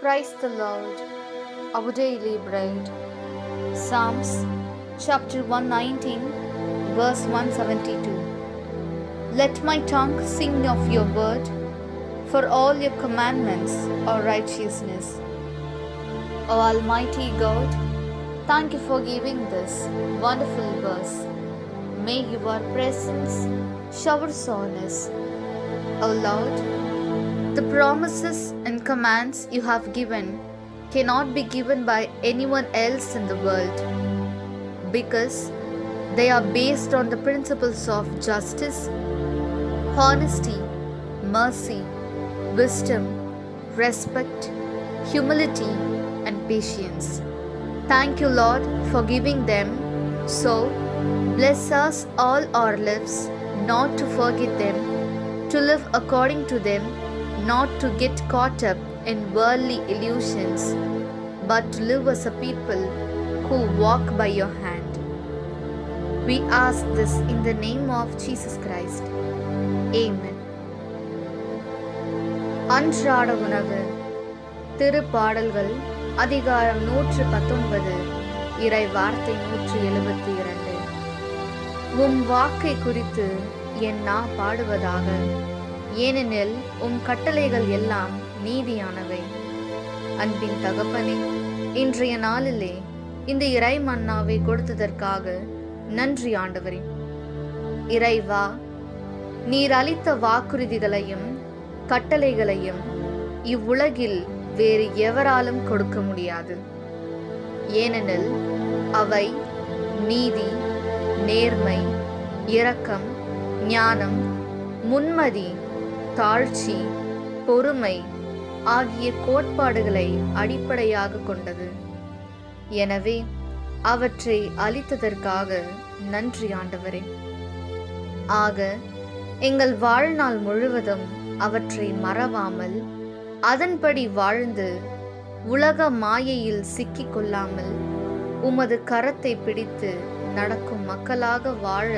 Praise the Lord, our daily bread. Psalms chapter 119, verse 172. Let my tongue sing of your word, for all your commandments are righteousness. O Almighty God, thank you for giving this wonderful verse. May your presence shower on us. O Lord, the promises and commands you have given cannot be given by anyone else in the world, because they are based on the principles of justice, honesty, mercy, wisdom, respect, humility, and patience. Thank you, Lord, for giving them. So, bless us all our lives, not to forget them, to live according to them, not to get caught up in worldly illusions, but to live as a people who walk by your hand. We ask this in the name of Jesus Christ. Amen. அன்றாட உணவு. திருப்பாடல்கள் அதிகாரம் 119, இறை வார்த்தை 172. உம் வாக்கை குறித்து என் நா பாடுவதாக, ஏனெனில் உம் கட்டளைகள் எல்லாம் நீதியானவை. அன்பின் தகப்பனே, இன்றைய நாளிலே இந்த இறை மன்னாவை கொடுத்ததற்காக நன்றி ஆண்டவரே. இறைவா, நீர் அளித்த வாக்குறுதிகளையும் கட்டளைகளையும் இவ்வுலகில் வேறு எவராலும் கொடுக்க முடியாது. ஏனெனில் அவை நீதி, நேர்மை, இரக்கம், ஞானம், முன்மதி, தாழ்ச்சி, பொறுமை ஆகிய கோட்பாடுகளை அடிப்படையாக கொண்டது. எனவே அவற்றை அளித்ததற்காக நன்றி ஆண்டவரே. ஆக எங்கள் வாழ்நாள் முழுவதும் அவற்றை மறவாமல் அதன்படி வாழ்ந்து உலக மாயையில் சிக்கிக் கொள்ளாமல் உமது கரத்தை பிடித்து நடக்கும் மக்களாக வாழ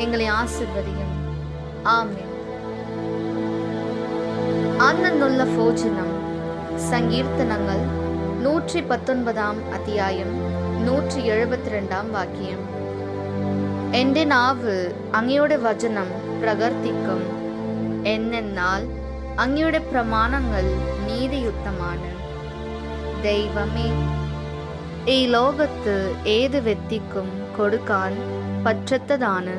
எங்களை ஆசீர்வதியும். ஆமென். ஆனந்துள்ள போஜனம். சங்கீர்த்தனங்கள் 119 അധ്യായം 172 വാക്യം. എൻ്റെ നാവ് അങ്ങയുടെ വചനം പ്രകീർത്തിക്കും, എന്നാൽ അങ്ങയുടെ പ്രമാണങ്ങൾ നീതിയുക്തമാണ്. ദൈവമേ, ഈ ലോകത്ത് ഏത് വ്യക്തിക്കും കൊടുക്കാൻ പറ്റാത്തതാണ്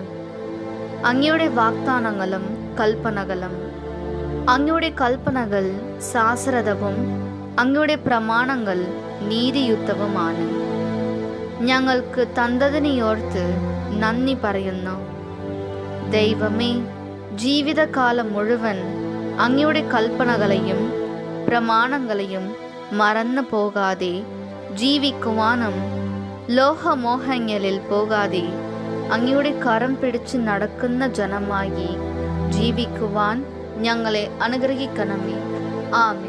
അങ്ങയുടെ വാഗ്ദാനങ്ങളും കൽപ്പനകളും. അങ്ങയുടെ കൽപ്പനകൾ ശാശ്വതവും അങ്ങയുടെ പ്രമാണങ്ങൾ നീതിയുക്തവുമാണ്. ഞങ്ങൾക്ക് തന്നതിനെയോർത്ത് നന്ദി പറയുന്നു. ദൈവമേ, ജീവിതകാലം മുഴുവൻ അങ്ങയുടെ കൽപ്പനകളെയും പ്രമാണങ്ങളെയും മറന്നു പോകാതെ ജീവിക്കുവാനും ലോകമോഹങ്ങളിൽ പോകാതെ അങ്ങയുടെ കരം പിടിച്ച് നടക്കുന്ന ജനമായി ജീവിക്കുവാൻ ഞങ്ങളെ അനുഗ്രഹിക്കണമേ. ആമേൻ.